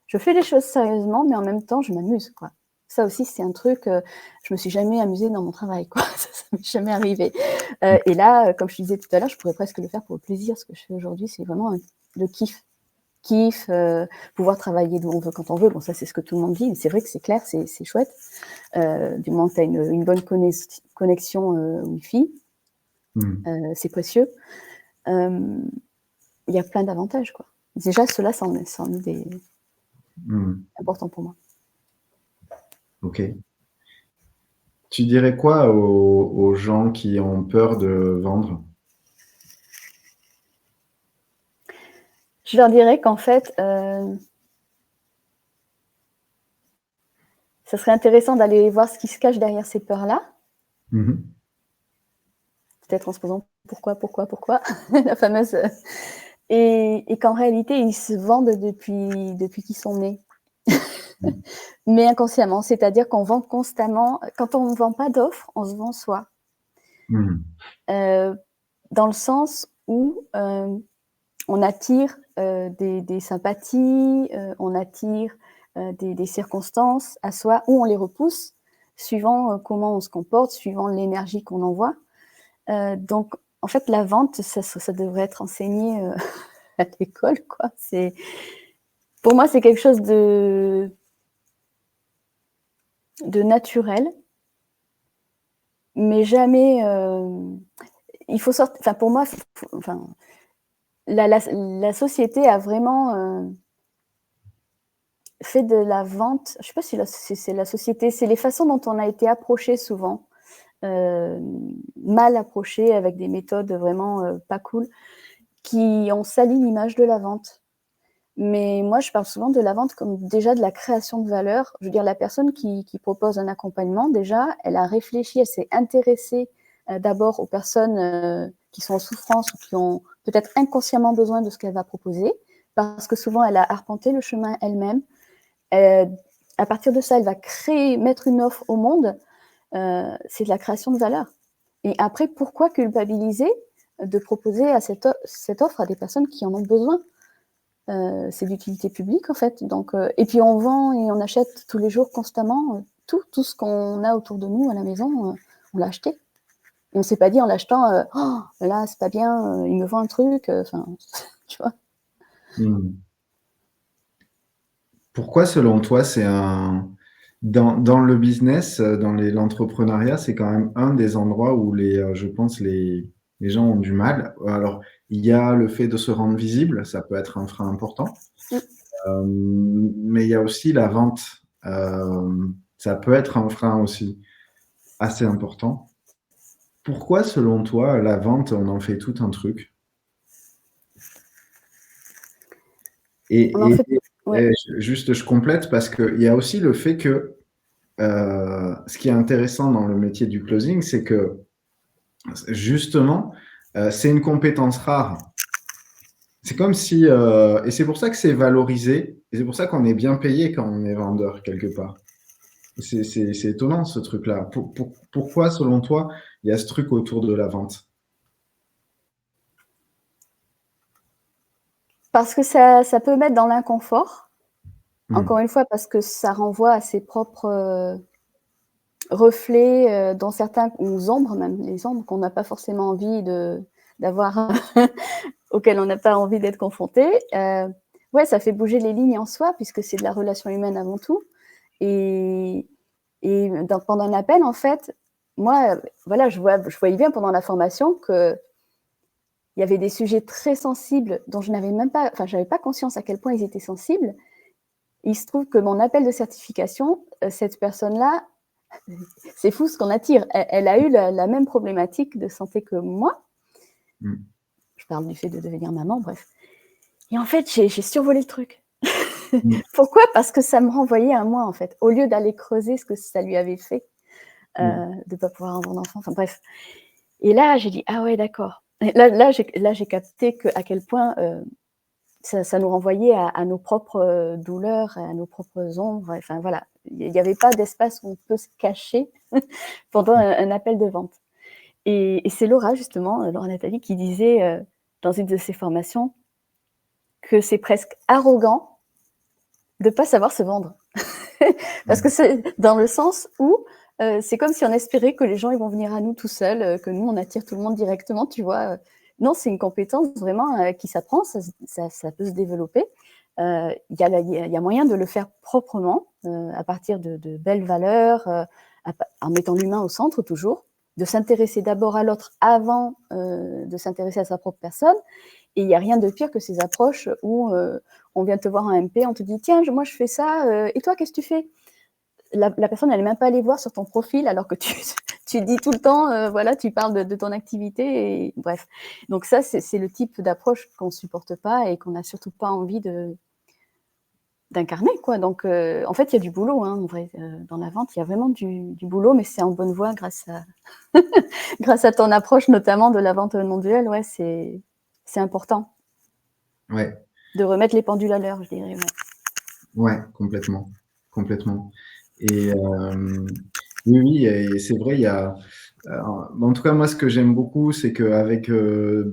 Speaker 2: Je fais les choses sérieusement, mais en même temps, je m'amuse, quoi. Ça aussi, c'est un truc, je me suis jamais amusée dans mon travail, quoi. Ça m'est jamais arrivé. Et là, comme je disais tout à l'heure, je pourrais presque le faire pour le plaisir. Ce que je fais aujourd'hui, c'est vraiment le kiff. Pouvoir travailler d'où on veut, quand on veut. Bon, ça, c'est ce que tout le monde dit, mais c'est vrai que c'est clair, c'est chouette. Du moment que tu as une bonne connexion Wi-Fi, c'est précieux. Il y a plein d'avantages, quoi. Déjà, cela, c'en est des importants pour moi.
Speaker 1: Ok. Tu dirais quoi aux gens qui ont peur de vendre?
Speaker 2: Je leur dirais qu'en fait, ça serait intéressant d'aller voir ce qui se cache derrière ces peurs-là. Peut-être en se posant pourquoi, la fameuse... Et qu'en réalité, ils se vendent depuis qu'ils sont nés. Mais inconsciemment, c'est-à-dire qu'on vend constamment. Quand on ne vend pas d'offres, on se vend soi. Dans le sens où on attire des sympathies, on attire des circonstances à soi, ou on les repousse, suivant comment on se comporte, suivant l'énergie qu'on envoie. Donc, en fait, la vente, ça devrait être enseigné à l'école, quoi. Pour moi, c'est quelque chose de naturel, mais jamais... il faut sortir... Enfin, pour moi, la société a vraiment fait de la vente... Je ne sais pas si c'est la société, c'est les façons dont on a été approché souvent, mal approché, avec des méthodes vraiment pas cool, qui ont sali l'image de la vente. Mais moi, je parle souvent de la vente comme déjà de la création de valeur. Je veux dire, la personne qui propose un accompagnement, déjà, elle a réfléchi, elle s'est intéressée d'abord aux personnes qui sont en souffrance ou qui ont peut-être inconsciemment besoin de ce qu'elle va proposer, parce que souvent, elle a arpenté le chemin elle-même. À partir de ça, elle va mettre une offre au monde. C'est de la création de valeur. Et après, pourquoi culpabiliser de proposer cette offre à des personnes qui en ont besoin? C'est d'utilité publique, en fait. Donc, et puis, on vend et on achète tous les jours, constamment. Tout ce qu'on a autour de nous à la maison, on l'a acheté. Et on ne s'est pas dit en l'achetant, oh, là, c'est pas bien, il me vend un truc. Tu vois.
Speaker 1: Pourquoi, selon toi, dans le business, dans l'entrepreneuriat, c'est quand même un des endroits où je pense, les gens ont du mal. Alors, il y a le fait de se rendre visible, ça peut être un frein important. Mais il y a aussi la vente. Ça peut être un frein aussi assez important. Pourquoi, selon toi, la vente, on en fait tout un truc? Juste, je complète parce qu'il y a aussi le fait que ce qui est intéressant dans le métier du closing, c'est que justement, c'est une compétence rare. C'est comme si, et c'est pour ça que c'est valorisé, et c'est pour ça qu'on est bien payé quand on est vendeur quelque part. C'est étonnant ce truc-là. Pourquoi, selon toi, il y a ce truc autour de la vente?
Speaker 2: Parce que ça peut mettre dans l'inconfort. Encore une fois, parce que ça renvoie à ses propres reflets, dans certains, ou ombres même, les ombres qu'on n'a pas forcément envie d'avoir, auxquelles on n'a pas envie d'être confronté. Ouais, ça fait bouger les lignes en soi, puisque c'est de la relation humaine avant tout. Et pendant un appel, en fait, moi, voilà, je voyais bien pendant la formation que il y avait des sujets très sensibles dont je n'avais pas conscience à quel point ils étaient sensibles. Il se trouve que mon appel de certification, cette personne-là, c'est fou ce qu'on attire. Elle a eu la même problématique de santé que moi. Je parle du fait de devenir maman, bref. Et en fait, j'ai survolé le truc. Pourquoi? Parce que ça me renvoyait à moi, en fait. Au lieu d'aller creuser ce que ça lui avait fait, de ne pas pouvoir avoir d'enfant. Enfin bref. Et là, j'ai dit, ah ouais, d'accord. Là, j'ai capté à quel point ça nous renvoyait à nos propres douleurs, à nos propres ombres. Enfin voilà, il n'y avait pas d'espace où on peut se cacher pendant un appel de vente. Et c'est Laura, justement, Laura Nathalie, qui disait dans une de ses formations que c'est presque arrogant de ne pas savoir se vendre. Parce que c'est dans le sens où c'est comme si on espérait que les gens ils vont venir à nous tout seuls, que nous, on attire tout le monde directement, tu vois. Non, c'est une compétence vraiment qui s'apprend, ça peut se développer. Il y a moyen de le faire proprement, à partir de belles valeurs, en mettant l'humain au centre toujours, de s'intéresser d'abord à l'autre avant de s'intéresser à sa propre personne. Et il n'y a rien de pire que ces approches où on vient te voir en MP, on te dit « Tiens, moi je fais ça, et toi, qu'est-ce que tu fais ?» La personne, elle n'est même pas allée voir sur ton profil alors que tu dis tout le temps, voilà, tu parles de ton activité. Et, bref. Donc ça, c'est le type d'approche qu'on ne supporte pas et qu'on n'a surtout pas envie d'incarner, quoi. Donc, en fait, il y a du boulot, hein, en vrai. Dans la vente, il y a vraiment du boulot, mais c'est en bonne voie grâce à ton approche, notamment de la vente non duelle. Ouais, c'est important.
Speaker 1: Ouais.
Speaker 2: De remettre les pendules à l'heure, je dirais.
Speaker 1: Ouais, complètement. Complètement. Et oui, et c'est vrai, il y a. En tout cas, moi, ce que j'aime beaucoup, c'est qu'avec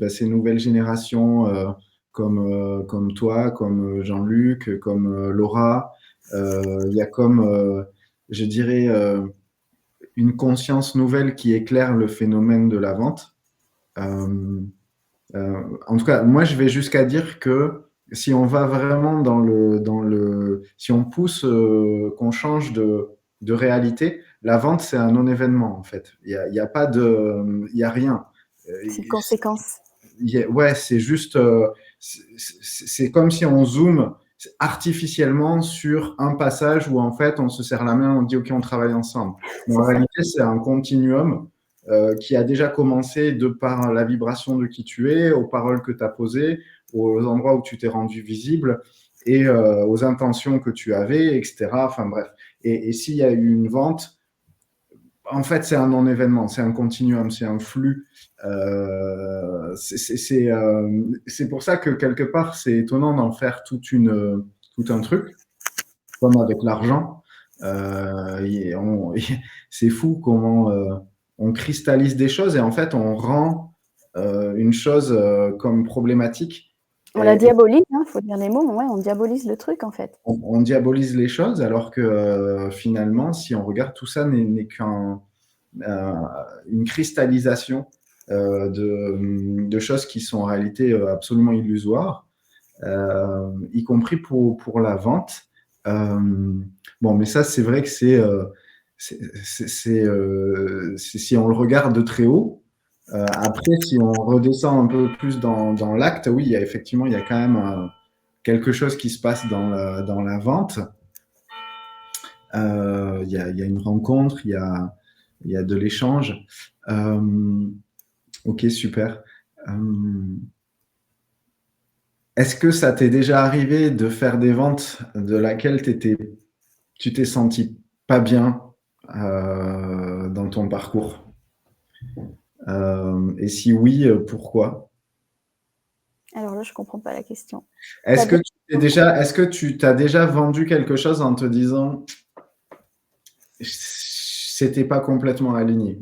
Speaker 1: ces nouvelles générations, comme toi, comme Jean-Luc, comme Laura, il y a comme, je dirais, une conscience nouvelle qui éclaire le phénomène de la vente. En tout cas, moi, je vais jusqu'à dire que si on va vraiment si on pousse, qu'on change de réalité, la vente, c'est un non-événement, en fait. Il y a pas de, il y a rien.
Speaker 2: C'est une conséquence.
Speaker 1: Ouais, c'est juste, c'est comme si on zoome artificiellement sur un passage où, en fait, on se serre la main, on dit, OK, on travaille ensemble. Mais en réalité, c'est un continuum qui a déjà commencé de par la vibration de qui tu es, aux paroles que tu as posées, aux endroits où tu t'es rendu visible et aux intentions que tu avais, etc. Enfin bref. Et s'il y a eu une vente, en fait, c'est un non-événement, c'est un continuum, c'est un flux. C'est pour ça que quelque part, c'est étonnant d'en faire tout un truc, comme avec l'argent. C'est fou comment on cristallise des choses et en fait, on rend une chose comme problématique.
Speaker 2: On la diabolise, il faut dire les mots, ouais, on diabolise le truc en fait.
Speaker 1: On diabolise les choses alors que finalement, si on regarde, tout ça n'est qu'une cristallisation de choses qui sont en réalité absolument illusoires, y compris pour la vente. Bon, mais ça, c'est vrai que si on le regarde de très haut. Après, si on redescend un peu plus dans l'acte, oui, effectivement, il y a quand même quelque chose qui se passe dans la vente. Il y a une rencontre, il y a de l'échange. Ok, super. Est-ce que ça t'est déjà arrivé de faire des ventes de laquelle tu t'es senti pas bien dans ton parcours? Et si oui, pourquoi?
Speaker 2: Alors là, je comprends pas la question.
Speaker 1: Est-ce que tu t'as déjà vendu quelque chose en te disant c'était pas complètement aligné?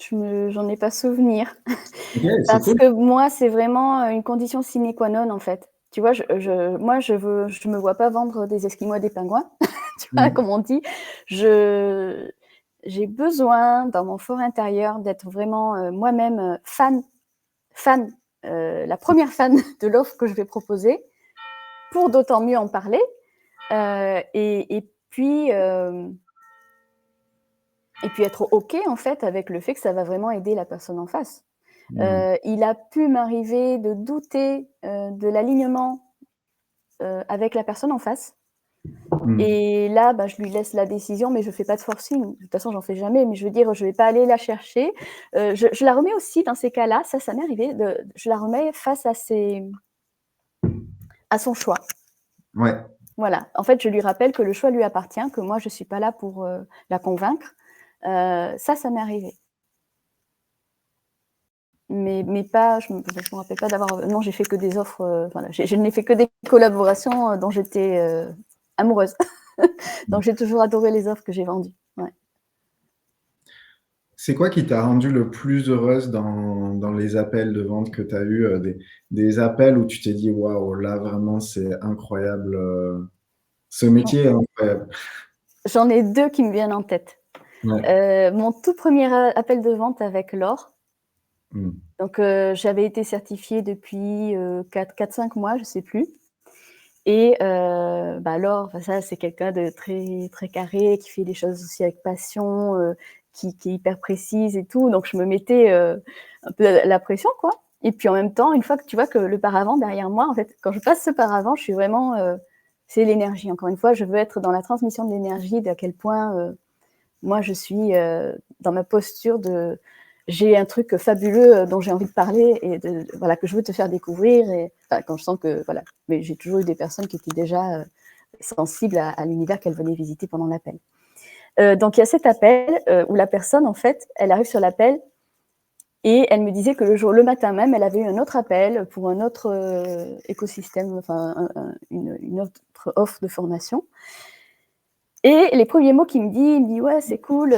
Speaker 2: J'en ai pas souvenir.
Speaker 1: Okay, c'est
Speaker 2: Parce
Speaker 1: cool.
Speaker 2: que moi, c'est vraiment une condition sine qua non, en fait. Tu vois, moi, je me vois pas vendre des esquimaux à des pingouins, tu vois, comme on dit. J'ai besoin, dans mon fort intérieur, d'être vraiment moi-même fan, la première fan de l'offre que je vais proposer, pour d'autant mieux en parler. Et puis être OK, en fait, avec le fait que ça va vraiment aider la personne en face. Il a pu m'arriver de douter de l'alignement avec la personne en face. Et là, je lui laisse la décision, mais je fais pas de forcing. De toute façon, j'en fais jamais, mais je veux dire, je vais pas aller la chercher. Je la remets aussi dans ces cas-là, ça m'est arrivé, je la remets face à son choix.
Speaker 1: Ouais.
Speaker 2: Voilà. En fait, je lui rappelle que le choix lui appartient, que moi, je suis pas là pour la convaincre. Ça m'est arrivé. Mais pas, je me rappelle pas d'avoir. Non, j'ai fait que des offres. Voilà, je n'ai fait que des collaborations dont j'étais amoureuse. Donc, j'ai toujours adoré les offres que j'ai vendues. Ouais.
Speaker 1: C'est quoi qui t'a rendu le plus heureuse dans les appels de vente que tu as eu, des appels où tu t'es dit, waouh, là vraiment c'est incroyable, ce métier est incroyable.
Speaker 2: J'en ai deux qui me viennent en tête.
Speaker 1: Ouais.
Speaker 2: Mon tout premier appel de vente avec Laure.
Speaker 1: Mm.
Speaker 2: Donc, j'avais été certifiée depuis 4-5 mois, je ne sais plus. Et Laure, ça, c'est quelqu'un de très, très carré, qui fait les choses aussi avec passion, qui est hyper précise et tout. Donc, je me mettais un peu la pression, quoi. Et puis, en même temps, une fois que tu vois que le paravent derrière moi, en fait, quand je passe ce paravent, je suis vraiment... c'est l'énergie. Encore une fois, je veux être dans la transmission de l'énergie, d'à quel point moi, je suis dans ma posture de... J'ai un truc fabuleux dont j'ai envie de parler et voilà, que je veux te faire découvrir. Et, quand je sens que... Voilà. Mais j'ai toujours eu des personnes qui étaient déjà sensibles à l'univers qu'elles venaient visiter pendant l'appel. Donc, il y a cet appel où la personne, en fait, elle arrive sur l'appel et elle me disait que le matin même, elle avait eu un autre appel pour un autre écosystème, enfin, une autre offre de formation. Et les premiers mots qu'il me dit, il me dit ouais, c'est cool,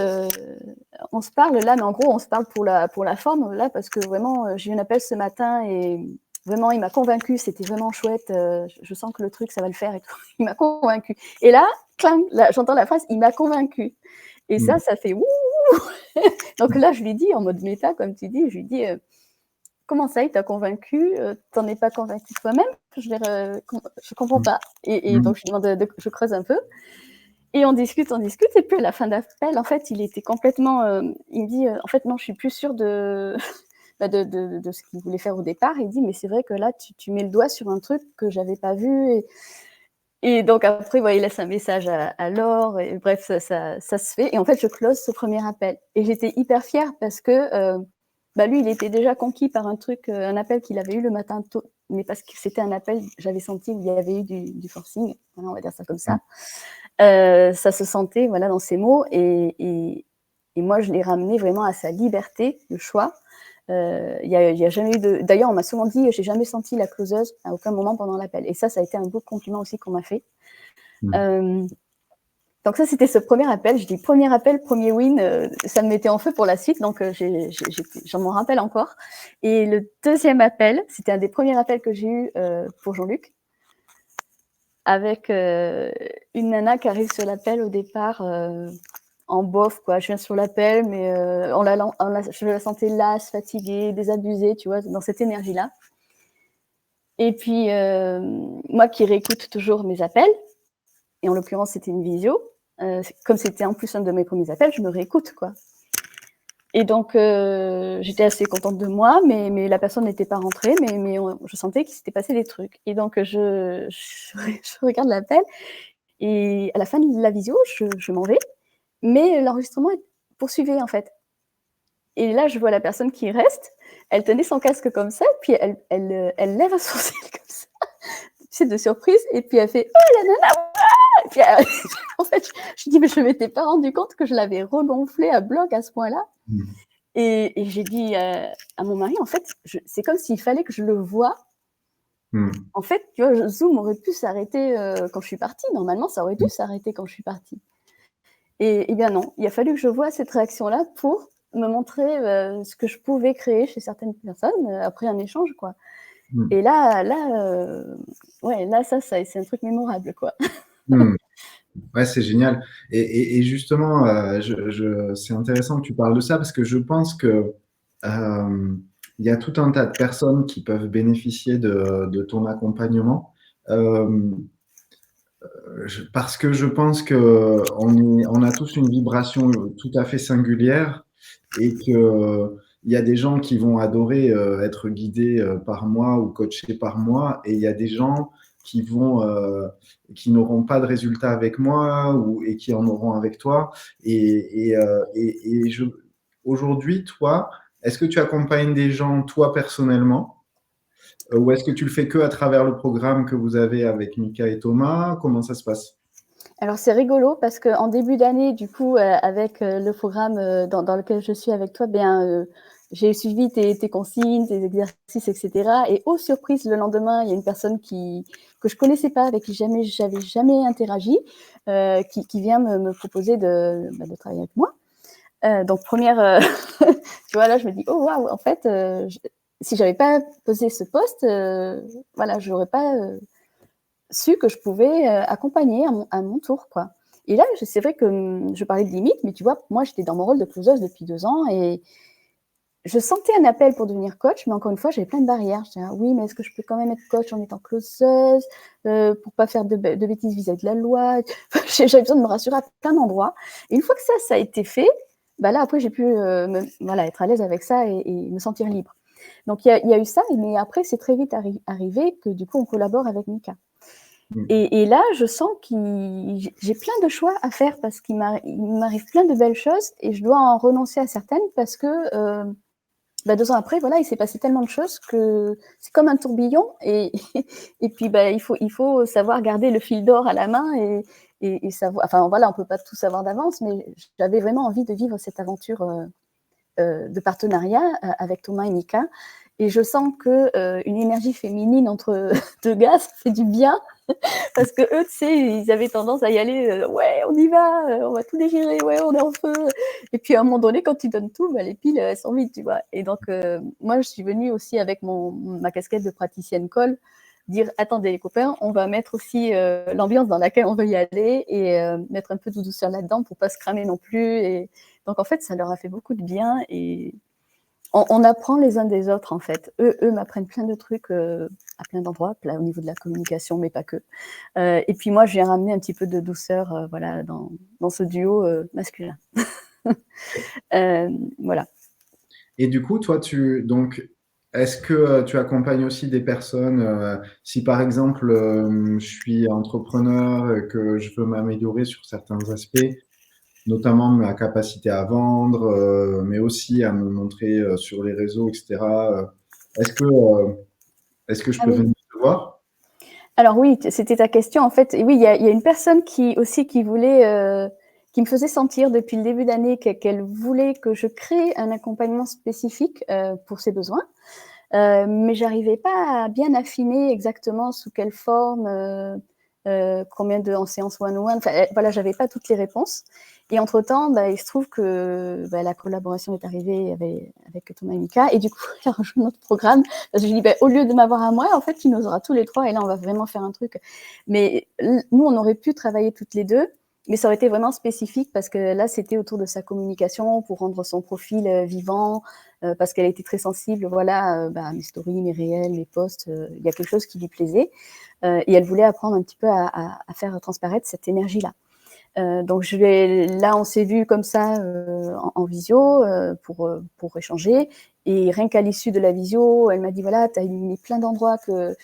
Speaker 2: on se parle là, mais en gros, on se parle pour la forme là, parce que vraiment, j'ai eu un appel ce matin et vraiment, il m'a convaincu, c'était vraiment chouette, je sens que le truc, ça va le faire et tout. Il m'a convaincu. Et là, clang, là, j'entends la phrase, il m'a convaincu. Et ça fait ouh. Donc là, je lui dis en mode méta, comme tu dis, je lui dis comment ça, il t'a convaincu, t'en es pas convaincu toi-même? Je comprends pas. Et donc je demande, je creuse un peu. Et on discute, et puis à la fin d'appel, en fait, il était complètement. Il me dit, en fait, non, je suis plus sûre de, de ce qu'il voulait faire au départ. Il dit, mais c'est vrai que là, tu mets le doigt sur un truc que j'avais pas vu. Et donc après, il laisse un message à Laure. Et bref, ça se fait. Et en fait, je close ce premier appel. Et j'étais hyper fière parce que lui, il était déjà conquis par un truc, un appel qu'il avait eu le matin tôt. Mais parce que c'était un appel, j'avais senti qu'il y avait eu du forcing. Voilà, on va dire ça comme ça. Ça se sentait voilà, dans ses mots et moi je l'ai ramené vraiment à sa liberté de choix. Il y a jamais eu de... D'ailleurs, on m'a souvent dit j'ai jamais senti la closeuse à aucun moment pendant l'appel. Et ça a été un beau compliment aussi qu'on m'a fait. Donc ça, c'était ce premier appel. Je dis premier appel, premier win, ça me mettait en feu pour la suite, donc j'en m'en rappelle encore. Et le deuxième appel, c'était un des premiers appels que j'ai eu pour Jean-Luc, avec une nana qui arrive sur l'appel au départ en bof, quoi. Je viens sur l'appel, mais je la sentais lasse, fatiguée, désabusée, tu vois, dans cette énergie-là. Et puis, moi qui réécoute toujours mes appels, et en l'occurrence, c'était une visio, comme c'était en plus un de mes premiers appels, je me réécoute, quoi. Et donc, j'étais assez contente de moi, mais la personne n'était pas rentrée, mais je sentais qu'il s'était passé des trucs. Et donc, je regarde l'appel, et à la fin de la visio, je m'en vais, mais l'enregistrement poursuivait, en fait. Et là, je vois la personne qui reste, elle tenait son casque comme ça, puis elle lève un sourcil comme ça, c'est de surprise, et puis elle fait « Oh, la nana, et puis en fait, je dis « Mais je ne m'étais pas rendu compte que je l'avais regonflé à bloc à ce point-là. » Et j'ai dit à mon mari, en fait, c'est comme s'il fallait que je le voie. En fait, tu vois, Zoom aurait pu s'arrêter quand je suis partie. Normalement, ça aurait dû s'arrêter quand je suis partie. Et bien non, il a fallu que je voie cette réaction-là pour me montrer ce que je pouvais créer chez certaines personnes après un échange, quoi. Et là, ça, c'est un truc mémorable, quoi.
Speaker 1: Ouais, c'est génial. Et justement, c'est intéressant que tu parles de ça parce que je pense que il y a tout un tas de personnes qui peuvent bénéficier de ton accompagnement. Parce que je pense que on a tous une vibration tout à fait singulière et que il y a des gens qui vont adorer être guidés par moi ou coachés par moi et il y a des gens qui n'auront pas de résultats avec moi et qui en auront avec toi. Aujourd'hui, toi, est-ce que tu accompagnes des gens, toi, personnellement, ou est-ce que tu le fais que à travers le programme que vous avez avec Mika et Thomas? Comment ça se passe?
Speaker 2: Alors c'est rigolo parce qu'en début d'année, du coup, avec le programme dans lequel je suis avec toi, j'ai suivi tes consignes, tes exercices, etc. Et aux surprises, le lendemain, il y a une personne que je connaissais pas, avec qui j'avais jamais interagi, qui vient me proposer de travailler avec moi. Donc première, tu vois, là je me dis oh waouh, en fait, si j'avais pas posé ce poste, voilà, j'aurais pas su que je pouvais accompagner à mon tour, quoi. Et là, c'est vrai que je parlais de limites, mais tu vois, moi, j'étais dans mon rôle de closeuse depuis 2 ans et je sentais un appel pour devenir coach, mais encore une fois, j'avais plein de barrières. Je disais, ah, oui, mais est-ce que je peux quand même être coach en étant closeuse pour pas faire de bêtises vis-à-vis de la loi? J'avais besoin de me rassurer à plein d'endroits. Et une fois que ça a été fait, bah là, après, j'ai pu être à l'aise avec ça et me sentir libre. Donc, il y a eu ça, mais après, c'est très vite arrivé que du coup, on collabore avec Mika. Et là, je sens que j'ai plein de choix à faire parce qu'il m'arrive plein de belles choses et je dois en renoncer à certaines parce que 2 ans après, voilà, il s'est passé tellement de choses que c'est comme un tourbillon et puis il faut savoir garder le fil d'or à la main et savoir. Enfin voilà, on peut pas tout savoir d'avance, mais j'avais vraiment envie de vivre cette aventure de partenariat avec Thomas et Mika. Et je sens que une énergie féminine entre deux gars, ça fait du bien. Parce que eux, tu sais, ils avaient tendance à y aller, ouais, on y va, on va tout déchirer, ouais, on est en feu. Et puis à un moment donné, quand tu donnes tout, les piles, elles sont vides, tu vois. Et donc, moi, je suis venue aussi avec ma casquette de praticienne colle, dire, attendez les copains, on va mettre aussi l'ambiance dans laquelle on veut y aller et mettre un peu de douceur là-dedans pour pas se cramer non plus. Et donc, en fait, ça leur a fait beaucoup de bien et on apprend les uns des autres, en fait. Eux m'apprennent plein de trucs à plein d'endroits, au niveau de la communication, mais pas que. Et puis moi, je viens ramener un petit peu de douceur voilà, dans ce duo masculin. Voilà.
Speaker 1: Et du coup, toi, est-ce que tu accompagnes aussi des personnes, si par exemple, je suis entrepreneur et que je veux m'améliorer sur certains aspects, notamment ma capacité à vendre, mais aussi à me montrer sur les réseaux, etc. Est-ce que, euh, est-ce que je
Speaker 2: Ah
Speaker 1: peux
Speaker 2: oui.
Speaker 1: venir te voir?
Speaker 2: Alors oui, c'était ta question en fait. Et oui, il y a une personne qui voulait, qui me faisait sentir depuis le début d'année qu'elle voulait que je crée un accompagnement spécifique pour ses besoins. Mais j'arrivais pas à bien affiner exactement sous quelle forme, combien en séance one-on-one. Enfin, voilà, j'avais pas toutes les réponses. Et entre-temps, il se trouve que la collaboration est arrivée avec Thomas et Mika. Et du coup, il a rejoint notre programme. Parce que je dis, au lieu de m'avoir à moi, en fait, il nous aura tous les trois. Et là, on va vraiment faire un truc. Mais nous, on aurait pu travailler toutes les deux. Mais ça aurait été vraiment spécifique parce que là, c'était autour de sa communication pour rendre son profil vivant, parce qu'elle était très sensible, voilà, à mes stories, mes réels, mes posts. Il y a quelque chose qui lui plaisait. Et elle voulait apprendre un petit peu à faire transparaître cette énergie-là. Donc là, on s'est vu comme ça en visio pour échanger. Et rien qu'à l'issue de la visio, elle m'a dit, voilà, tu as éliminé plein d'endroits que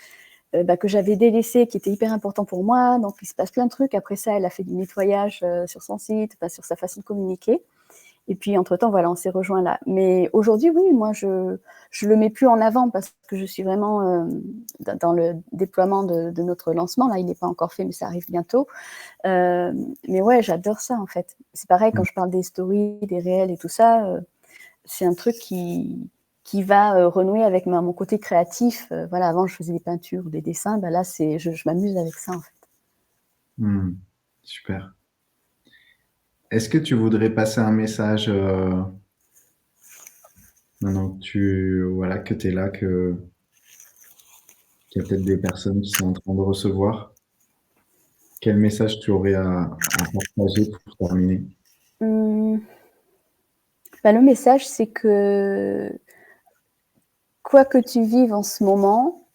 Speaker 2: j'avais délaissé, qui étaient hyper importants pour moi. Donc, il se passe plein de trucs. Après ça, elle a fait du nettoyage sur son site, sur sa façon de communiquer. Et puis, entre-temps, voilà, on s'est rejoints là. Mais aujourd'hui, oui, moi, je le mets plus en avant parce que je suis vraiment dans le déploiement de notre lancement. Là, il n'est pas encore fait, mais ça arrive bientôt. Mais ouais, j'adore ça, en fait. C'est pareil, quand je parle des stories, des réels et tout ça, c'est un truc qui va renouer avec mon côté créatif. Voilà, avant, je faisais des peintures, des dessins. Là, je m'amuse avec ça, en fait.
Speaker 1: Super. Est-ce que tu voudrais passer un message maintenant que tu es là, qu'il y a peut-être des personnes qui sont en train de recevoir? Quel message tu aurais à partager pour terminer?
Speaker 2: Le message, c'est que quoi que tu vives en ce moment,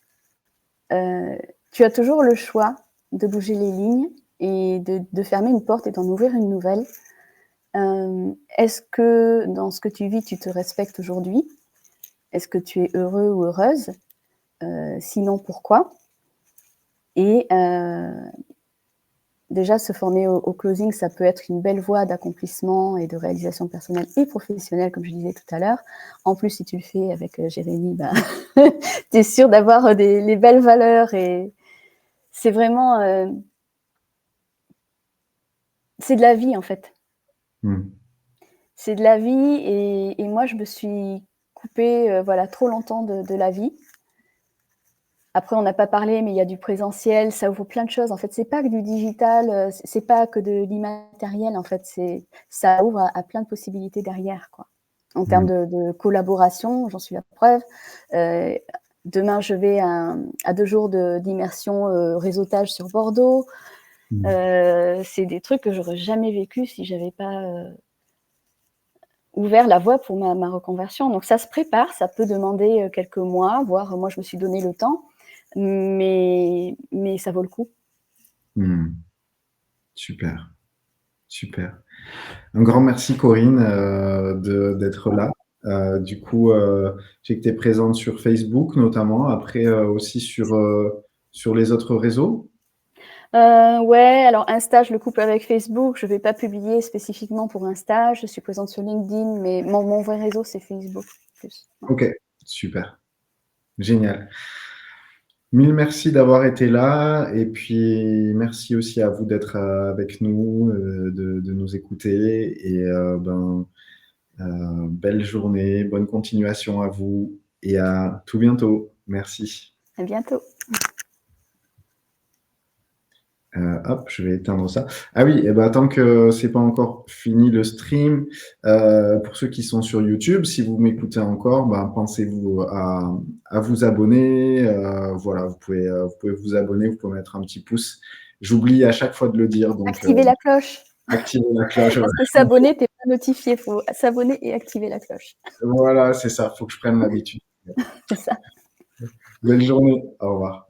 Speaker 2: tu as toujours le choix de bouger les lignes et de fermer une porte et d'en ouvrir une nouvelle. Est-ce que dans ce que tu vis, tu te respectes aujourd'hui? Est-ce que tu es heureux ou heureuse? Sinon, pourquoi? Et déjà, se former au closing, ça peut être une belle voie d'accomplissement et de réalisation personnelle et professionnelle, comme je disais tout à l'heure. En plus, si tu le fais avec Jérémy, bah, tu es sûr d'avoir les belles valeurs. Et c'est vraiment... c'est de la vie, en fait. C'est de la vie. Et moi, je me suis coupée voilà, trop longtemps de la vie. Après, on n'a pas parlé, mais il y a du présentiel, ça ouvre plein de choses. En fait, c'est pas que du digital, c'est pas que de l'immatériel. En fait, ça ouvre à plein de possibilités derrière, quoi. En termes de collaboration, j'en suis la preuve. Demain, je vais à 2 jours d'immersion réseautage sur Bordeaux. C'est des trucs que j'aurais jamais vécu si j'avais pas ouvert la voie pour ma reconversion. Donc, ça se prépare, ça peut demander quelques mois, voire moi, je me suis donné le temps. Mais ça vaut le coup.
Speaker 1: Super, super. Un grand merci Corinne d'être là. Du coup, je sais que tu es présente sur Facebook notamment, après aussi sur les autres réseaux.
Speaker 2: Ouais, alors Insta, je le couple avec Facebook. Je ne vais pas publier spécifiquement pour Insta. Je suis présente sur LinkedIn, mais mon vrai réseau, c'est Facebook. Plus.
Speaker 1: Ok, super. Génial. Mille merci d'avoir été là et puis merci aussi à vous d'être avec nous, de nous écouter et belle journée, bonne continuation à vous et à tout bientôt. Merci.
Speaker 2: À bientôt.
Speaker 1: Hop, je vais éteindre ça. Ah oui, et ben, tant que c'est pas encore fini le stream, pour ceux qui sont sur YouTube, si vous m'écoutez encore, ben, pensez-vous à vous abonner. Voilà, vous pouvez vous abonner, vous pouvez mettre un petit pouce. J'oublie à chaque fois de le dire. Donc,
Speaker 2: activer la cloche.
Speaker 1: Activer la cloche.
Speaker 2: Parce que s'abonner, tu n'es pas notifié. Il faut s'abonner et activer la cloche.
Speaker 1: Voilà, c'est ça. Il faut que je prenne l'habitude.
Speaker 2: C'est ça.
Speaker 1: Belle journée. Au revoir.